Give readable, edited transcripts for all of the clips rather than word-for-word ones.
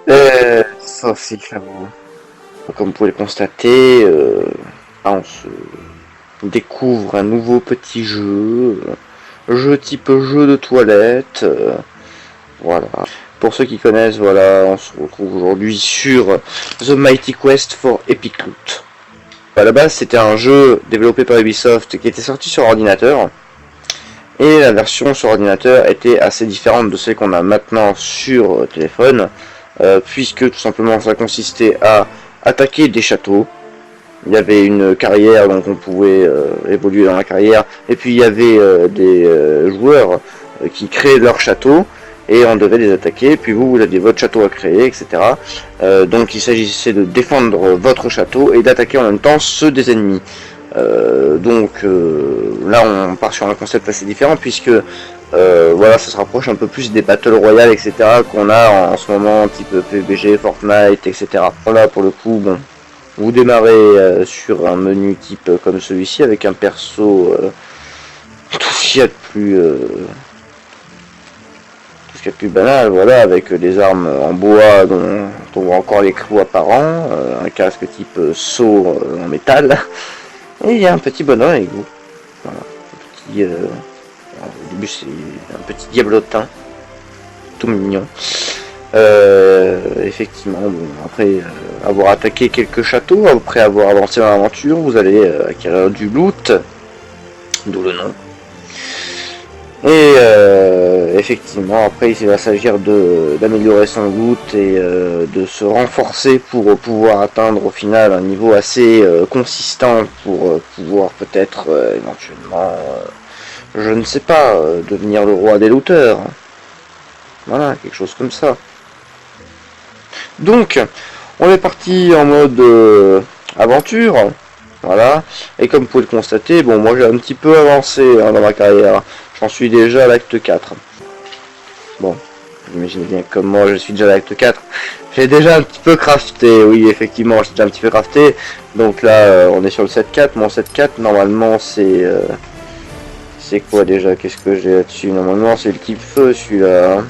Ça aussi, j'avoue. Comme vous pouvez le constater, on se découvre un nouveau petit jeu, jeu type jeu de toilette, voilà. Pour ceux qui connaissent, voilà, on se retrouve aujourd'hui sur The Mighty Quest for Epic Loot. À la base, c'était un jeu développé par Ubisoft qui était sorti sur ordinateur, et la version sur ordinateur était assez différente de celle qu'on a maintenant sur téléphone, puisque tout simplement ça consistait à attaquer des châteaux. Il y avait une carrière, donc on pouvait évoluer dans la carrière, et puis il y avait des joueurs qui créaient leur château, et on devait les attaquer, puis vous aviez votre château à créer, etc. Donc il s'agissait de défendre votre château et d'attaquer en même temps ceux des ennemis. Là on part sur un concept assez différent, puisque voilà, ça se rapproche un peu plus des Battle Royale, etc. qu'on a en ce moment, type PUBG, Fortnite, etc. Là pour le coup, bon, vous démarrez sur un menu type comme celui-ci, avec un perso tout ce qu'il y a de plus banal, voilà, avec des armes en bois dont on voit encore les clous apparents, un casque type saut en métal, et il y a un petit bonhomme avec vous. Voilà, un petit, au début c'est un petit diablotin, tout mignon. Effectivement, bon, après avoir attaqué quelques châteaux, après avoir avancé dans l'aventure, vous allez acquérir du loot, d'où le nom. Et effectivement, après il va s'agir d'améliorer son loot et de se renforcer pour pouvoir atteindre au final un niveau assez consistant pour pouvoir peut-être éventuellement, je ne sais pas, devenir le roi des looters. Voilà, quelque chose comme ça. Donc, on est parti en mode aventure, voilà, et comme vous pouvez le constater, bon, moi j'ai un petit peu avancé dans ma carrière, j'en suis déjà à l'acte 4. Bon, vous imaginez bien comme moi je suis déjà à l'acte 4, j'ai déjà un petit peu crafté, oui, effectivement, j'ai déjà un petit peu crafté, donc là, on est sur le 7.4, mon 7.4, normalement, c'est quoi déjà, qu'est-ce que j'ai là-dessus, normalement, c'est le type feu, celui-là.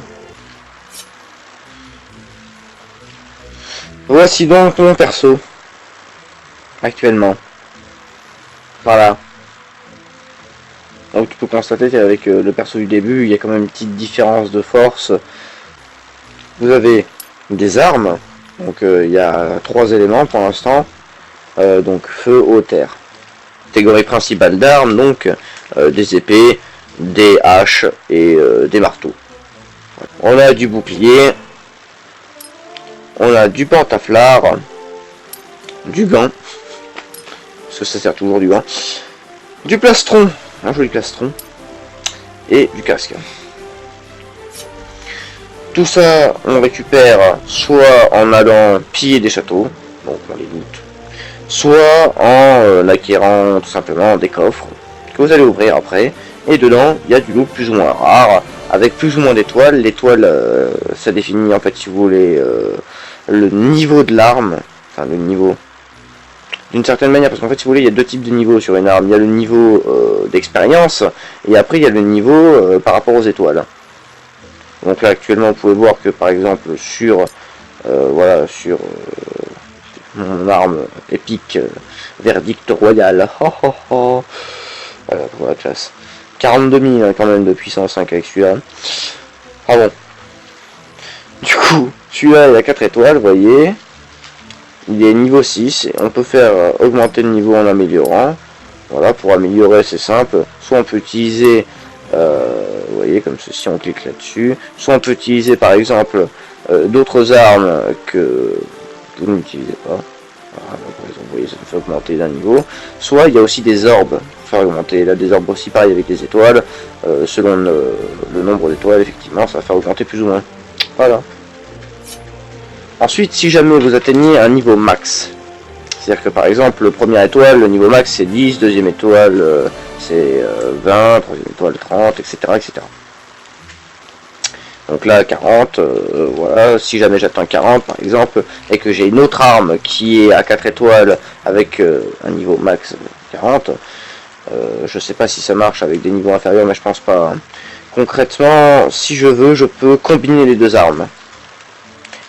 Voici donc mon perso, actuellement. Voilà. Donc tu peux constater qu'avec le perso du début, il y a quand même une petite différence de force. Vous avez des armes, donc il y a 3 éléments pour l'instant, donc feu, eau, terre. Catégorie principale d'armes, donc des épées, des haches et des marteaux. On a du bouclier, on a du pantalon, du gant, parce que ça sert toujours du gant, du plastron, un joli plastron, et du casque. Tout ça, on récupère soit en allant piller des châteaux, donc on les loot, soit en acquérant tout simplement des coffres que vous allez ouvrir après, et dedans il y a du loot plus ou moins rare, avec plus ou moins d'étoiles. L'étoile, ça définit en fait, si vous voulez, le niveau de l'arme, enfin le niveau d'une certaine manière, parce qu'en fait, si vous voulez, il y a 2 types de niveaux sur une arme. Il y a le niveau d'expérience, et après il y a le niveau par rapport aux étoiles. Donc là, actuellement, vous pouvez voir que par exemple sur voilà, sur mon arme épique verdict royal, voilà, pour la classe 42 000 hein, quand même de puissance 5 avec celui-là. Ah bon. Du coup, celui-là il a 4 étoiles, vous voyez. Il est niveau 6 et on peut faire augmenter le niveau en améliorant. Voilà, pour améliorer c'est simple. Soit on peut utiliser, vous voyez comme ceci, on clique là-dessus. Soit on peut utiliser par exemple d'autres armes que vous n'utilisez pas. Voilà, vous voyez, ça me fait augmenter d'un niveau. Soit il y a aussi des orbes pour faire augmenter. Là, des orbes aussi pareil avec des étoiles. Selon le nombre d'étoiles, effectivement, ça va faire augmenter plus ou moins. Voilà. Ensuite, si jamais vous atteignez un niveau max, c'est-à-dire que par exemple, le première étoile, le niveau max c'est 10, deuxième étoile c'est 20, troisième étoile 30, etc. etc. Donc là, 40, voilà, si jamais j'atteins 40 par exemple, et que j'ai une autre arme qui est à 4 étoiles avec un niveau max 40, je sais pas si ça marche avec des niveaux inférieurs, mais je pense pas. Hein. Concrètement, si je veux, je peux combiner les deux armes.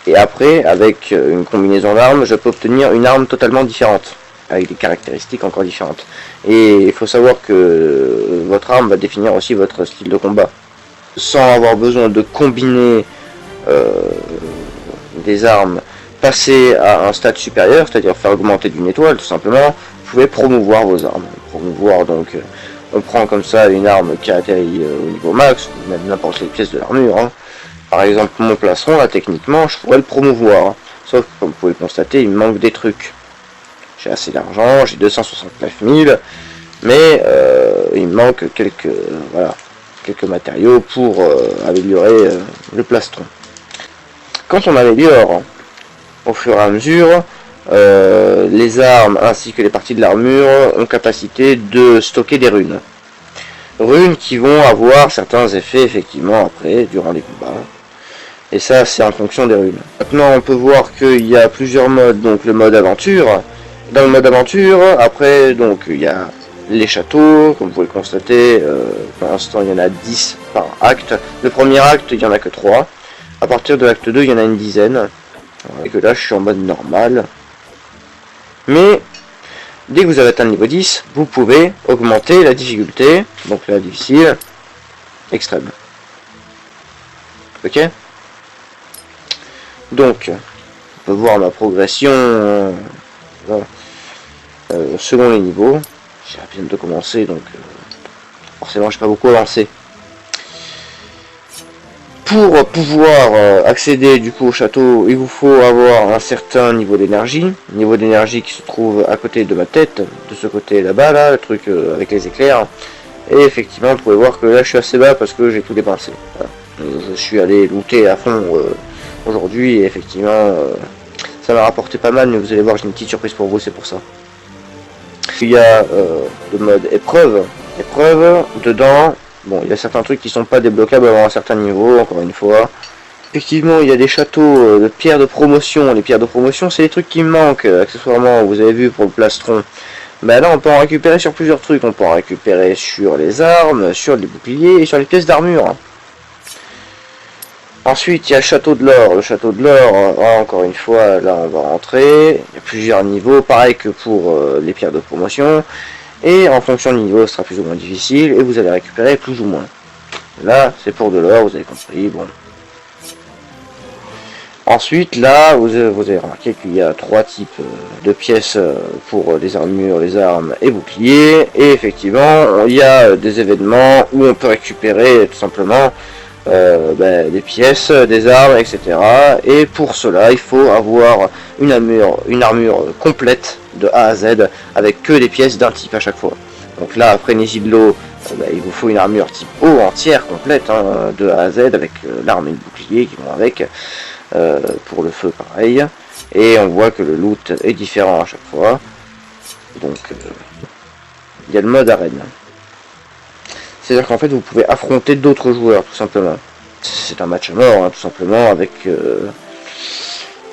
Et après, avec une combinaison d'armes, je peux obtenir une arme totalement différente, avec des caractéristiques encore différentes. Et il faut savoir que votre arme va définir aussi votre style de combat. Sans avoir besoin de combiner des armes, passer à un stade supérieur, c'est-à-dire faire augmenter d'une étoile tout simplement, vous pouvez promouvoir vos armes. Promouvoir donc, on prend comme ça une arme qui atterrit au niveau max, ou même n'importe quelle pièce de l'armure. Hein. Par exemple mon plastron, là techniquement je pourrais le promouvoir, sauf que comme vous pouvez le constater, il me manque des trucs. J'ai assez d'argent, j'ai 269 000, mais il me manque quelques matériaux pour améliorer le plastron. Quand on améliore au fur et à mesure, les armes ainsi que les parties de l'armure ont capacité de stocker des runes. Runes qui vont avoir certains effets effectivement après, durant les combats. Et ça c'est en fonction des runes. Maintenant on peut voir qu'il y a plusieurs modes, donc le mode aventure. Dans le mode aventure, après donc il y a les châteaux, comme vous pouvez le constater, pour l'instant il y en a 10 par acte. Le premier acte il n'y en a que 3. À partir de l'acte 2 il y en a une dizaine. Et que là je suis en mode normal. Mais dès que vous avez atteint le niveau 10, vous pouvez augmenter la difficulté, donc la difficile, extrême. Ok? Donc, on peut voir ma progression selon les niveaux. J'ai à peine de commencer, donc forcément je n'ai pas beaucoup avancé. Pour pouvoir accéder du coup au château, il vous faut avoir un certain niveau d'énergie. Niveau d'énergie qui se trouve à côté de ma tête, de ce côté là-bas, là, le truc avec les éclairs. Et effectivement, vous pouvez voir que là je suis assez bas parce que j'ai tout dépensé. Voilà. Je suis allé looter à fond aujourd'hui et effectivement ça m'a rapporté pas mal, mais vous allez voir, j'ai une petite surprise pour vous, c'est pour ça. Il y a le mode épreuve. Épreuve, dedans. Bon, il y a certains trucs qui sont pas débloquables avant un certain niveau, encore une fois. Effectivement, il y a des châteaux de pierres de promotion. Les pierres de promotion, c'est les trucs qui me manquent, accessoirement, vous avez vu pour le plastron. Ben là, on peut en récupérer sur plusieurs trucs. On peut en récupérer sur les armes, sur les boucliers et sur les pièces d'armure. Ensuite, il y a le château de l'or. Le château de l'or, encore une fois, là, on va rentrer. Il y a plusieurs niveaux, pareil que pour les pierres de promotion. Et en fonction du niveau, ce sera plus ou moins difficile, et vous allez récupérer plus ou moins. Là, c'est pour de l'or, vous avez compris, bon. Ensuite, là, vous avez remarqué qu'il y a 3 types de pièces pour les armures, les armes et boucliers. Et effectivement, il y a des événements où on peut récupérer tout simplement des pièces, des armes, etc. Et pour cela, il faut avoir une armure complète de A à Z avec que des pièces d'un type à chaque fois. Donc là, après Frénésie de l'eau, il vous faut une armure type eau entière, complète, hein, de A à Z, avec l'arme et le bouclier qui vont avec. Pour le feu, pareil. Et on voit que le loot est différent à chaque fois. Donc, il y a le mode arène. C'est-à-dire qu'en fait, vous pouvez affronter d'autres joueurs, tout simplement. C'est un match à mort, hein, tout simplement,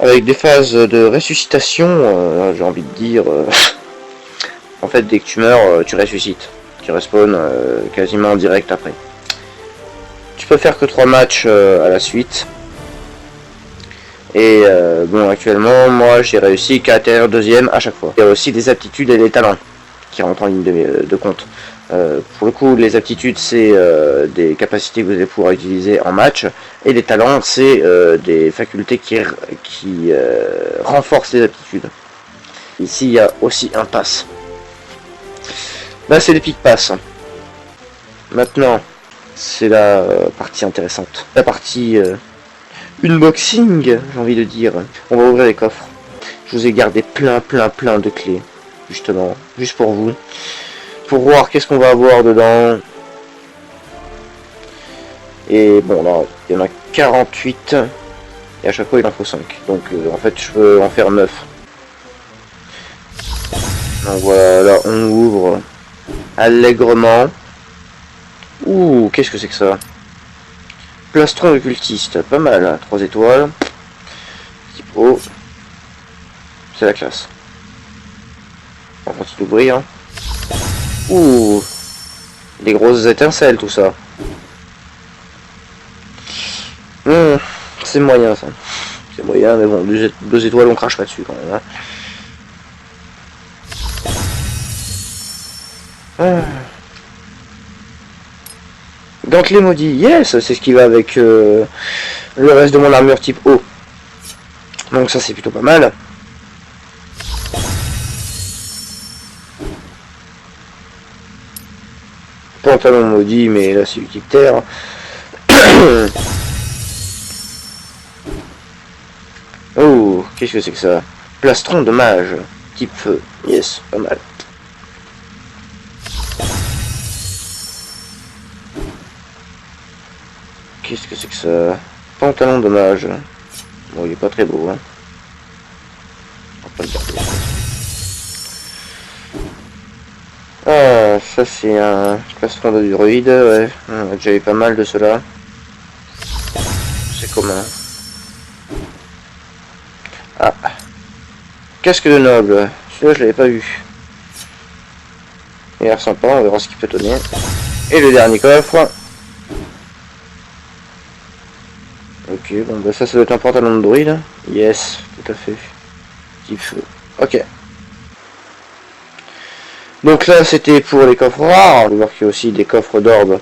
avec des phases de ressuscitation, j'ai envie de dire. En fait, dès que tu meurs, tu ressuscites. Tu respawns quasiment en direct après. Tu peux faire que 3 matchs à la suite. Et bon, actuellement, moi, j'ai réussi qu'à atterrir deuxième à chaque fois. Il y a aussi des aptitudes et des talents qui rentrent en ligne de compte. Pour le coup, les aptitudes, c'est des capacités que vous allez pouvoir utiliser en match. Et les talents, c'est des facultés qui renforcent les aptitudes. Ici, il y a aussi un pass. Là, c'est l'Epic Pass. Maintenant, c'est la partie intéressante. La partie unboxing, j'ai envie de dire. On va ouvrir les coffres. Je vous ai gardé plein de clés, justement, juste pour vous. Pour voir qu'est-ce qu'on va avoir dedans. Et bon, là, il y en a 48. Et à chaque fois, il en faut 5. Donc, en fait, je peux en faire 9. Donc voilà, là, on ouvre allègrement. Ouh, qu'est-ce que c'est que ça? Plastron occultiste, pas mal, hein, 3 étoiles. Type O. C'est la classe. On continue d'ouvrir. Hein. Ouh, des grosses étincelles, tout ça. C'est moyen, ça. c'est moyen, mais bon, 2 étoiles, on crache pas dessus quand même. Hein. Gantelet maudit, yes, c'est ce qui va avec le reste de mon armure type O. Donc ça c'est plutôt pas mal. Pantalon maudit, mais là c'est du type terre. Oh, qu'est-ce que c'est que ça? Plastron de mage, type feu. Yes, pas mal. Qu'est-ce que c'est que ça? Pantalon de mage. Bon, il est pas très beau, hein. On va pas le garder. Ah, ça c'est un plastron de druide, ouais. On a déjà eu pas mal de cela. C'est commun. Ah. Casque de noble. Celui-là je l'avais pas vu. Il a l'air sympa, on verra ce qu'il peut donner. Et le dernier coffre. Ok, bon bah ça doit être un pantalon de druide. Yes, tout à fait. Type feu. Ok. Donc là c'était pour les coffres rares. On va voir qu'il y a aussi des coffres d'orbes.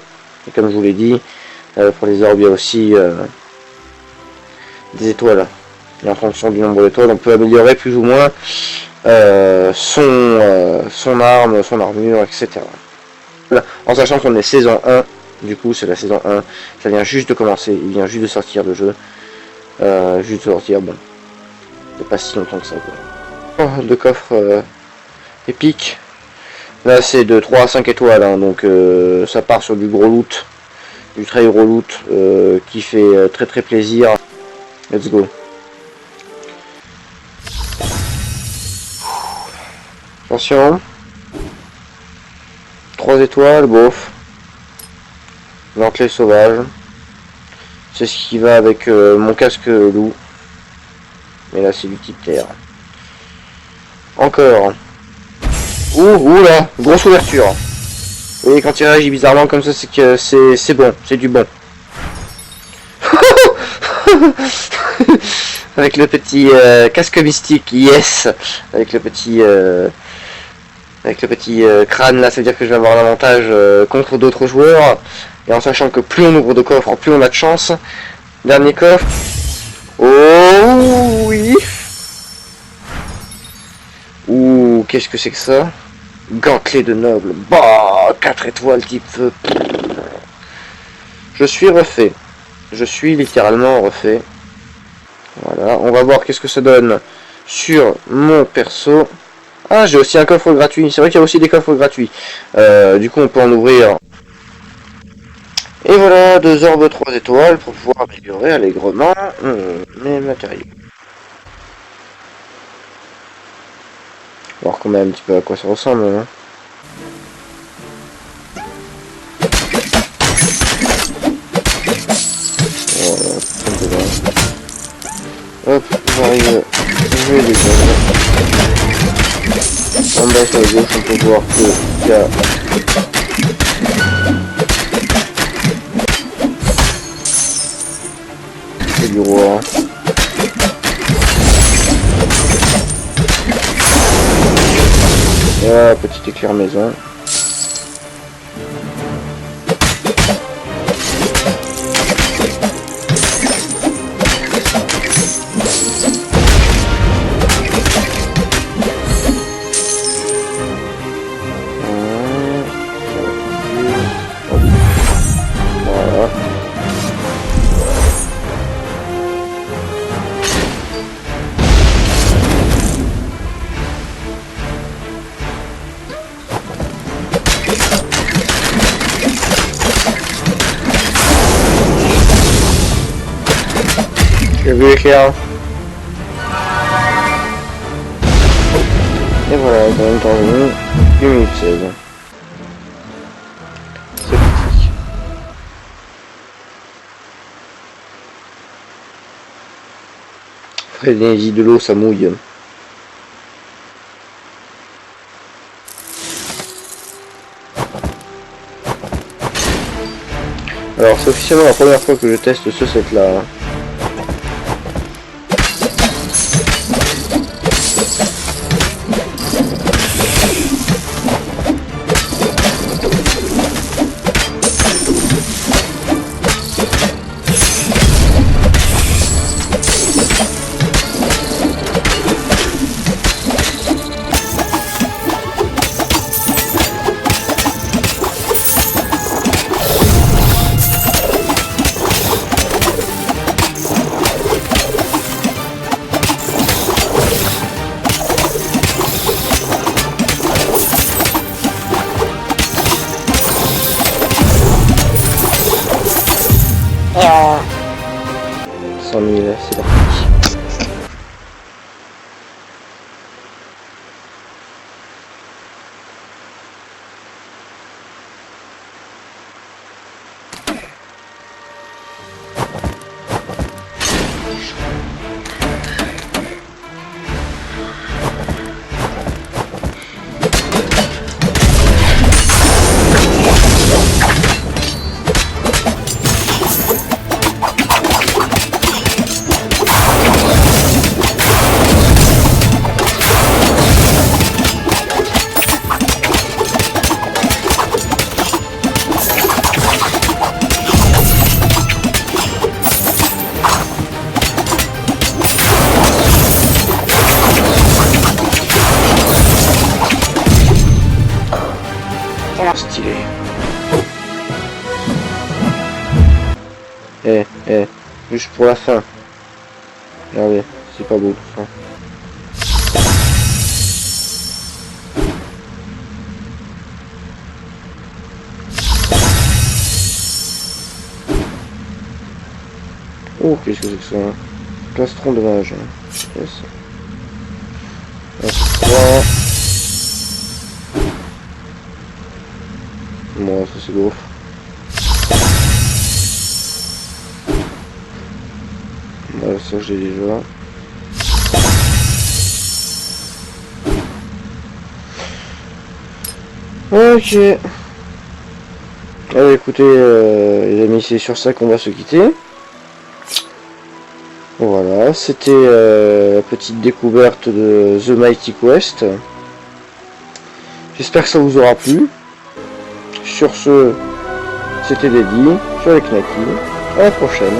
Et comme je vous l'ai dit, pour les orbes il y a aussi des étoiles. Et en fonction du nombre d'étoiles, on peut améliorer plus ou moins son arme, son armure, etc. Voilà. En sachant qu'on est saison 1, du coup c'est la saison 1, ça vient juste de commencer, il vient juste de sortir le jeu. Juste de sortir, bon. C'est pas si longtemps que ça quoi. Oh, deux coffres épiques. Là c'est de 3 à 5 étoiles, hein, donc ça part sur du gros loot, du très gros loot qui fait très très plaisir. Let's go. Attention. 3 étoiles, bof. Gantelet sauvage. C'est ce qui va avec mon casque loup. Mais là c'est du type terre. Encore. Ouh là, grosse ouverture. Vous voyez quand il réagit bizarrement comme ça, c'est que c'est bon, c'est du bon. Avec le petit casque mystique, yes. Avec le petit crâne là, ça veut dire que je vais avoir l'avantage contre d'autres joueurs. Et en sachant que plus on ouvre de coffres, plus on a de chance. Dernier coffre. Oh oui. Ouh, qu'est-ce que c'est que ça? Gantelet de noble. Bah, 4 étoiles type feu. Je suis refait. Je suis littéralement refait. Voilà, on va voir qu'est-ce que ça donne sur mon perso. Ah, j'ai aussi un coffre gratuit. C'est vrai qu'il y a aussi des coffres gratuits. Du coup, on peut en ouvrir. Et voilà, 2 orbes 3 étoiles pour pouvoir améliorer allègrement mes matériaux. On va voir quand même un petit peu à quoi ça ressemble. Hein. Voilà, hop, j'arrive, je vais descendre. En bas sur la gauche, on peut voir qu'il y a c'est du roi. Et là, petit éclair maison. J'ai vu l'éclair. Et voilà, dans le même temps, 1 minute 16. C'est parti. Frénésie de l'eau, ça mouille. Alors c'est officiellement la première fois que je teste ce set là. 100 000, c'est parti. Stylé. Juste pour la fin. Regardez, c'est pas beau tout ça. Oh, qu'est-ce que c'est que ça? Plastron de mage. Yes. 3. Bon, ça c'est beau. Ouais, ça j'ai déjà. Ok. Allez, écoutez, les amis, c'est sur ça qu'on va se quitter. Voilà, c'était la petite découverte de The Mighty Quest. J'espère que ça vous aura plu. Sur ce, c'était Deddy, sur les Knacky. À la prochaine.